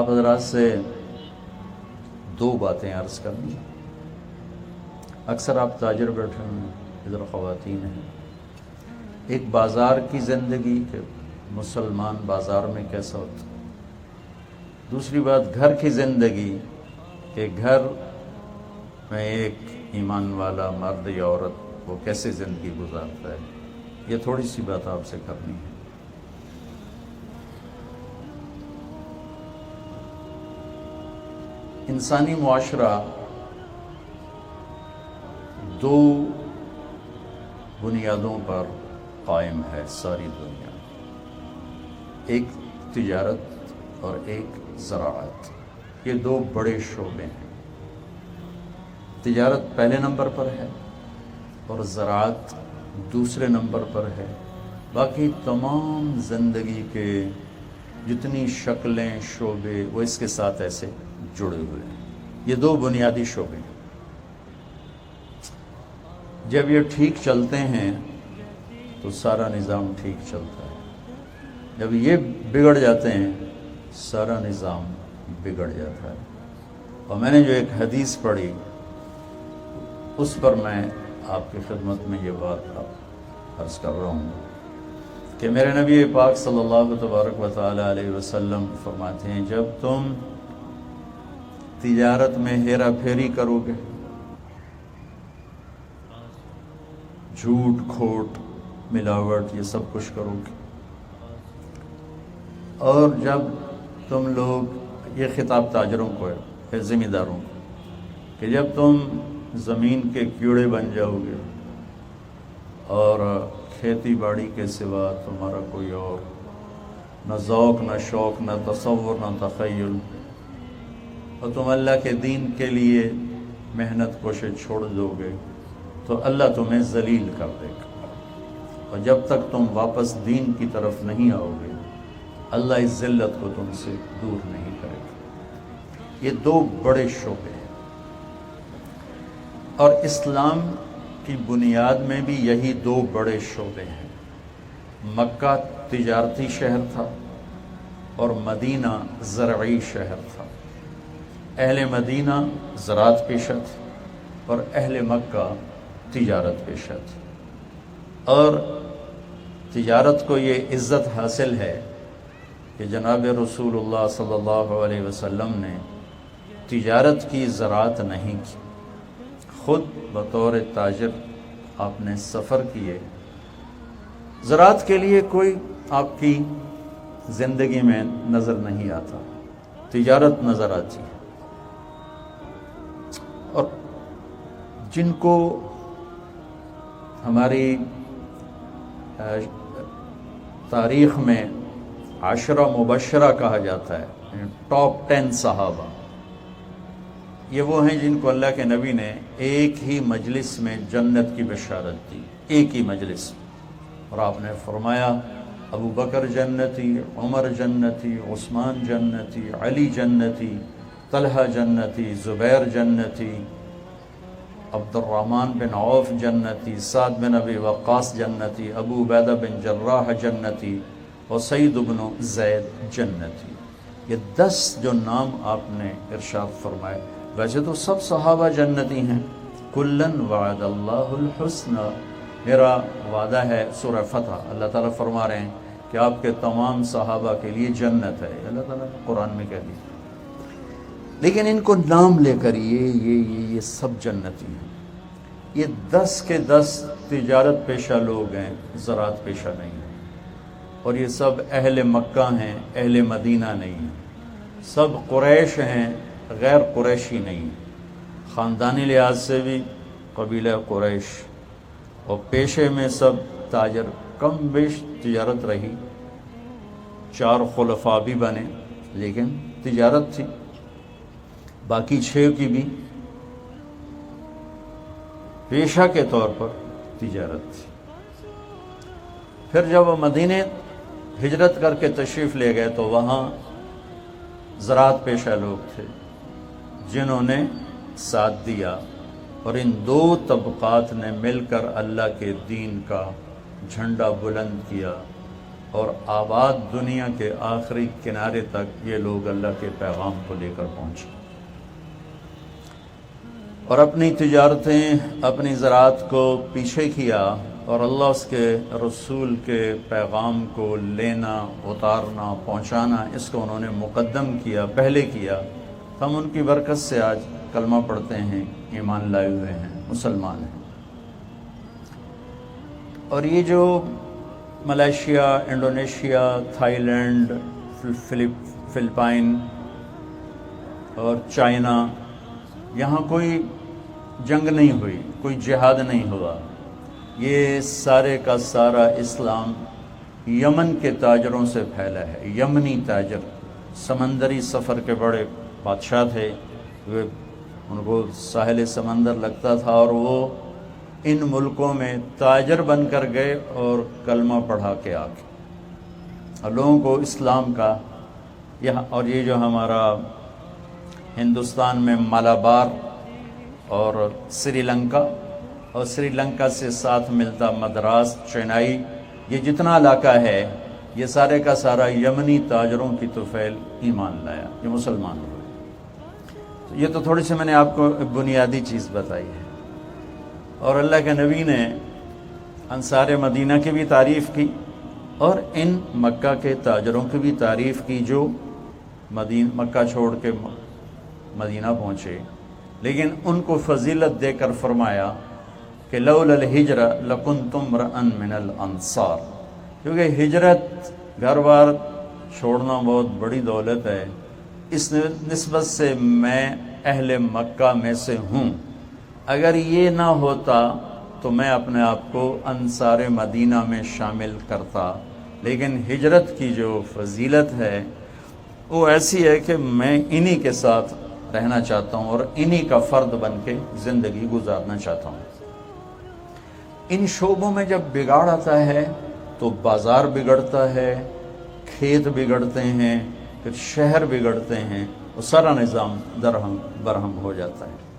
آپ حضرات سے دو باتیں عرض کرنی. اکثر آپ تاجر بیٹھے ہیں، ادھر خواتین ہیں. ایک بازار کی زندگی کہ مسلمان بازار میں کیسا ہوتا. دوسری بات گھر کی زندگی کہ گھر میں ایک ایمان والا مرد یا عورت وہ کیسے زندگی گزارتا ہے. یہ تھوڑی سی بات آپ سے کرنی ہے. انسانی معاشرہ دو بنیادوں پر قائم ہے. ساری دنیا، ایک تجارت اور ایک زراعت. یہ دو بڑے شعبے ہیں. تجارت پہلے نمبر پر ہے اور زراعت دوسرے نمبر پر ہے. باقی تمام زندگی کے جتنی شکلیں شعبے وہ اس کے ساتھ ایسے جڑے ہوئے ہیں. یہ دو بنیادی شعبے ہیں. جب یہ ٹھیک چلتے ہیں تو سارا نظام ٹھیک چلتا ہے. جب یہ بگڑ جاتے ہیں سارا نظام بگڑ جاتا ہے. اور میں نے جو ایک حدیث پڑھی اس پر میں آپ کی خدمت میں یہ بات عرض کر رہا ہوں کہ میرے نبی پاک صلی اللہ تبارک و تعالی علیہ وسلم فرماتے ہیں جب تم تجارت میں ہیرا پھیری کرو گے، جھوٹ کھوٹ ملاوٹ یہ سب کچھ کرو گے، اور جب تم لوگ، یہ خطاب تاجروں کو ہے، ذمہ داروں کو، کہ جب تم زمین کے کیڑے بن جاؤ گے اور کھیتی باڑی کے سوا تمہارا کوئی اور نہ ذوق نہ شوق نہ تصور نہ تخیل، اور تم اللہ کے دین کے لیے محنت کوشش چھوڑ دو گے تو اللہ تمہیں ذلیل کر دے گا. اور جب تک تم واپس دین کی طرف نہیں آؤ گے اللہ اس ذلت کو تم سے دور نہیں کرے گا. یہ دو بڑے شعبے ہیں اور اسلام کی بنیاد میں بھی یہی دو بڑے شعبے ہیں. مکہ تجارتی شہر تھا اور مدینہ زرعی شہر تھا. اہل مدینہ زراعت پیشہ تھے اور اہل مکہ تجارت پیشہ تھے. اور تجارت کو یہ عزت حاصل ہے کہ جناب رسول اللہ صلی اللہ علیہ وسلم نے تجارت کی، زراعت نہیں کی. خود بطور تاجر آپ نے سفر کیے. زراعت کے لیے کوئی آپ کی زندگی میں نظر نہیں آتا، تجارت نظر آتی ہے. اور جن کو ہماری تاریخ میں عشرہ مبشرہ کہا جاتا ہے، ٹاپ 10 صحابہ، یہ وہ ہیں جن کو اللہ کے نبی نے ایک ہی مجلس میں جنت کی بشارت دی. ایک ہی مجلس. اور آپ نے فرمایا ابو بکر جنتی، عمر جنتی، عثمان جنتی، علی جنتی، طلحہ جنتی، زبیر جنتی، عبد الرحمن بن عوف جنتی، سعد بن ابی وقاص جنتی، ابو عبیدہ بن جراح جنتی اور سعید بن زید جنتی. یہ 10 جو نام آپ نے ارشاد فرمائے. ویسے تو سب صحابہ جنتی ہیں. کلن وعد اللہ الحسنى، میرا وعدہ ہے. سورہ فتح اللہ تعالیٰ فرما رہے ہیں کہ آپ کے تمام صحابہ کے لیے جنت ہے. اللہ تعالیٰ نے قرآن میں کہہ دیا. لیکن ان کو نام لے کر یہ سب جنتی ہیں. یہ 10 کے 10 تجارت پیشہ لوگ ہیں، زراعت پیشہ نہیں ہیں. اور یہ سب اہل مکہ ہیں، اہل مدینہ نہیں ہیں. سب قریش ہیں، غیر قریشی نہیں. خاندانی لحاظ سے بھی قبیلہ قریش، اور پیشے میں سب تاجر. کم بیش تجارت رہی. 4 خلفاء بھی بنے لیکن تجارت تھی. باقی 6 کی بھی پیشہ کے طور پر تجارت تھی. پھر جب وہ مدینے ہجرت کر کے تشریف لے گئے تو وہاں زراعت پیشہ لوگ تھے جنہوں نے ساتھ دیا. اور ان 2 طبقات نے مل کر اللہ کے دین کا جھنڈا بلند کیا. اور آباد دنیا کے آخری کنارے تک یہ لوگ اللہ کے پیغام کو لے کر پہنچے، اور اپنی تجارتیں، اپنی زراعت کو پیچھے کیا، اور اللہ اس کے رسول کے پیغام کو لینا، اتارنا، پہنچانا، اس کو انہوں نے مقدم کیا، پہلے کیا۔ ہم ان کی برکت سے آج کلمہ پڑھتے ہیں، ایمان لائے ہوئے ہیں، مسلمان ہیں۔ اور یہ جو Malaysia, Indonesia, Thailand, Philippines اور چائنا، یہاں کوئی جنگ نہیں ہوئی، کوئی جہاد نہیں ہوا، یہ سارے کا سارا اسلام یمن کے تاجروں سے پھیلا ہے۔ یمنی تاجر سمندری سفر کے بڑے بادشاہ تھے، ان کو ساحل سمندر لگتا تھا، اور وہ ان ملکوں میں تاجر بن کر گئے اور کلمہ پڑھا کے آ کے اور لوگوں کو اسلام کا اور یہ جو ہمارا ہندوستان میں مالابار اور سری لنکا، اور سری لنکا سے ساتھ ملتا مدراس، چینائی، یہ جتنا علاقہ ہے یہ سارے کا سارا یمنی تاجروں کی طفیل ایمان لایا، یہ مسلمان ہوئے۔ یہ تو تھوڑی سی میں نے آپ کو بنیادی چیز بتائی ہے۔ اور اللہ کے نبی نے انصار مدینہ کی بھی تعریف کی، اور ان مکہ کے تاجروں کی بھی تعریف کی جو مکہ چھوڑ کے مدینہ پہنچے، لیکن ان کو فضیلت دے کر فرمایا کہ لولا الہجر لکنتم امرأ من الانصار، کیونکہ ہجرت، گھر بار چھوڑنا بہت بڑی دولت ہے، اس نسبت سے میں اہل مکہ میں سے ہوں۔ اگر یہ نہ ہوتا تو میں اپنے آپ کو انصار مدینہ میں شامل کرتا، لیکن ہجرت کی جو فضیلت ہے وہ ایسی ہے کہ میں انہی کے ساتھ رہنا چاہتا ہوں اور انہی کا فرد بن کے زندگی گزارنا چاہتا ہوں۔ ان شعبوں میں جب بگاڑ آتا ہے تو بازار بگڑتا ہے، کھیت بگڑتے ہیں، پھر شہر بگڑتے ہیں، وہ سارا نظام درہم برہم ہو جاتا ہے۔